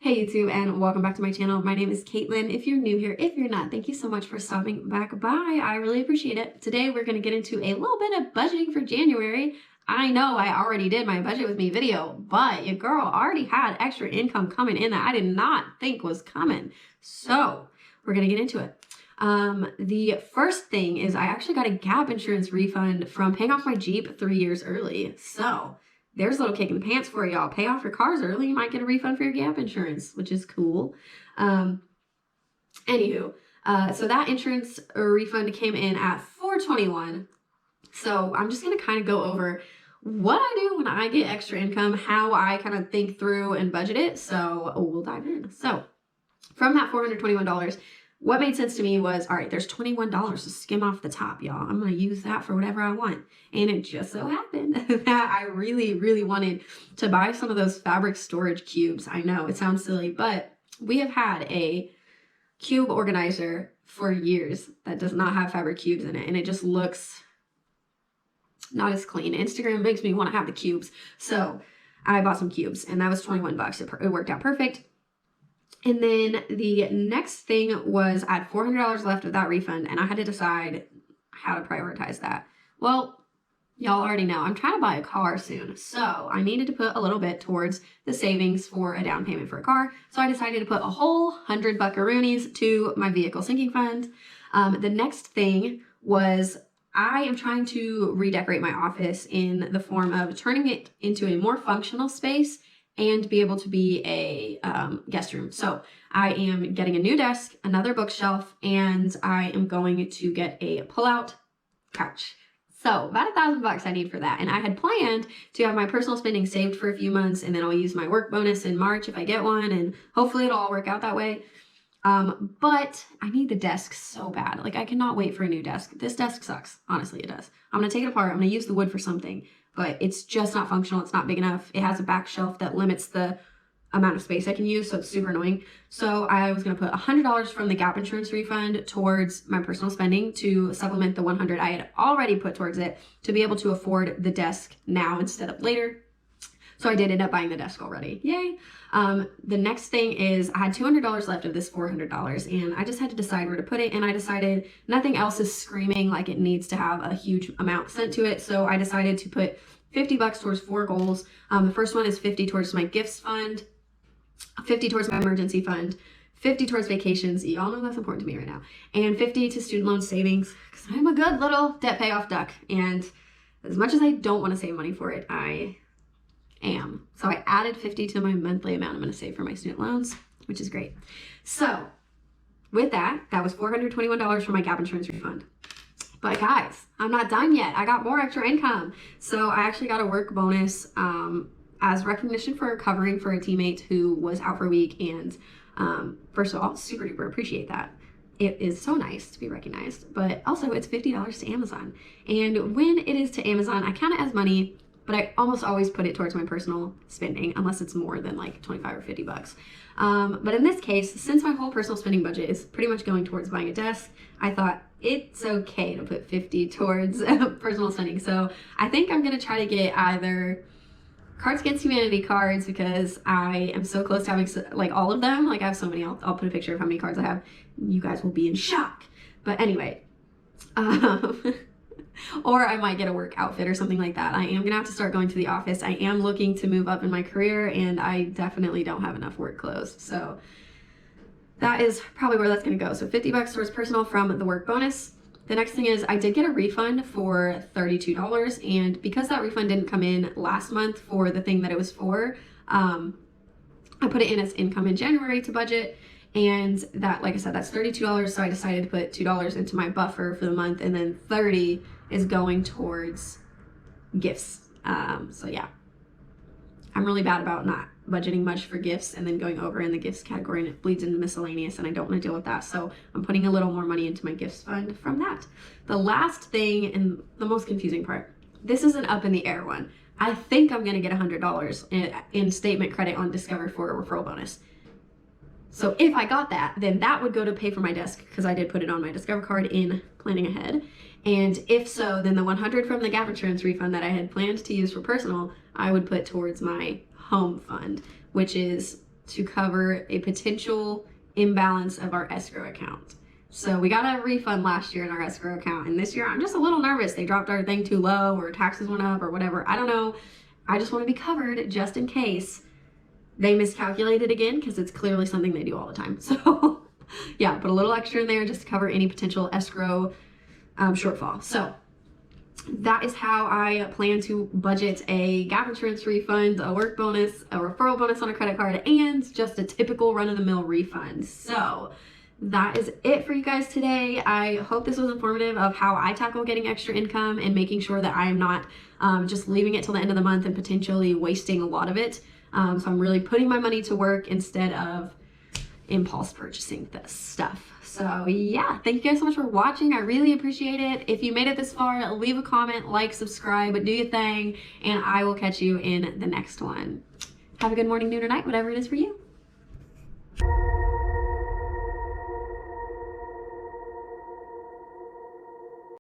Hey YouTube, and welcome back to my channel. My name is Caitlin. If you're new here, if you're not, thank you so much for stopping back by. I really appreciate it. Today we're going to get into a little bit of budgeting for January. I know I already did my budget with me video, but your girl already had extra income coming in that I did not think was coming. So we're going to get into it. The first thing is I actually got a gap insurance refund from paying off my Jeep 3 years early. So there's a little kick in the pants for y'all. Pay off your cars early, you might get a refund for your gap insurance, which is cool. Anywho, so that insurance refund came in at $421. So I'm just going to kind of go over what I do when I get extra income, how I kind of think through and budget it. So we'll dive in. So from that $421, what made sense to me was, all right, there's $21 to skim off the top, y'all. I'm going to use that for whatever I want. And it just so happened that I really, really wanted to buy some of those fabric storage cubes. I know it sounds silly, but we have had a cube organizer for years that does not have fabric cubes in it. And it just looks not as clean. Instagram makes me want to have the cubes. So I bought some cubes and that was 21 bucks. It worked out perfect. And then the next thing was I had $400 left of that refund and I had to decide how to prioritize that. Well, y'all already know I'm trying to buy a car soon. So I needed to put a little bit towards the savings for a down payment for a car. So I decided to put a whole 100 buckaroonies to my vehicle sinking fund. The next thing was I am trying to redecorate my office in the form of turning it into a more functional space and be able to be a guest room. So I am getting a new desk, another bookshelf, and I am going to get a pull-out couch. So about $1,000 I need for that. And I had planned to have my personal spending saved for a few months, and then I'll use my work bonus in March if I get one, and hopefully it'll all work out that way. But I need the desk so bad. Like I cannot wait for a new desk. This desk sucks. Honestly, it does. I'm going to take it apart. I'm going to use the wood for something, but it's just not functional. It's not big enough. It has a back shelf that limits the amount of space I can use. So it's super annoying. So I was going to put $100 from the gap insurance refund towards my personal spending to supplement the $100 I had already put towards it to be able to afford the desk now instead of later. So I did end up buying the desk already. Yay. The next thing is I had $200 left of this $400 and I just had to decide where to put it. And I decided nothing else is screaming like it needs to have a huge amount sent to it. So I decided to put $50 towards 4 goals. The first one is 50 towards my gifts fund, 50 towards my emergency fund, 50 towards vacations. Y'all know that's important to me right now. And 50 to student loan savings because I'm a good little debt payoff duck. And as much as I don't want to save money for it, I am. So I added 50 to my monthly amount I'm going to save for my student loans, which is great. So with that, that was $421 for my gap insurance refund. But guys, I'm not done yet. I got more extra income. So I actually got a work bonus as recognition for covering for a teammate who was out for a week. And first of all, super duper appreciate that. It is so nice to be recognized, but also it's $50 to Amazon. And when it is to Amazon, I count it as money, but I almost always put it towards my personal spending unless it's more than like 25 or 50 bucks. But in this case, since my whole personal spending budget is pretty much going towards buying a desk, I thought it's okay to put 50 towards personal spending. So I think I'm going to try to get either Cards Against Humanity cards because I am so close to having like all of them. Like I have so many. I'll put a picture of how many cards I have. You guys will be in shock. But anyway, or I might get a work outfit or something like that. I am gonna have to start going to the office. I am looking to move up in my career and I definitely don't have enough work clothes. So that is probably where that's gonna go. So $50 towards personal from the work bonus. The next thing is I did get a refund for $32 and because that refund didn't come in last month for the thing that it was for, I put it in as income in January to budget. And that, like I said, that's $32. So I decided to put $2 into my buffer for the month and then 30 is going towards gifts. So yeah, I'm really bad about not budgeting much for gifts and then going over in the gifts category and it bleeds into miscellaneous and I don't want to deal with that. So I'm putting a little more money into my gifts fund from that. The last thing and the most confusing part, this is an up in the air one. I think I'm going to get $100 in statement credit on Discover for a referral bonus. So if I got that, then that would go to pay for my desk because I did put it on my Discover card in planning ahead. And if so, then the $100 from the gap insurance refund that I had planned to use for personal, I would put towards my home fund, which is to cover a potential imbalance of our escrow account. So we got a refund last year in our escrow account, and this year I'm just a little nervous. They dropped our thing too low, or taxes went up, or whatever. I don't know. I just want to be covered just in case they miscalculated again, because it's clearly something they do all the time. So yeah, put a little extra in there just to cover any potential escrow shortfall. So that is how I plan to budget a gap insurance refund, a work bonus, a referral bonus on a credit card, and just a typical run-of-the-mill refund. So that is it for you guys today. I hope this was informative of how I tackle getting extra income and making sure that I am not just leaving it till the end of the month and potentially wasting a lot of it. So I'm really putting my money to work instead of impulse purchasing this stuff. So yeah, thank you guys so much for watching. I really appreciate it. If you made it this far, leave a comment, like, subscribe, do your thing, and I will catch you in the next one. Have a good morning, noon, or night, whatever it is for you.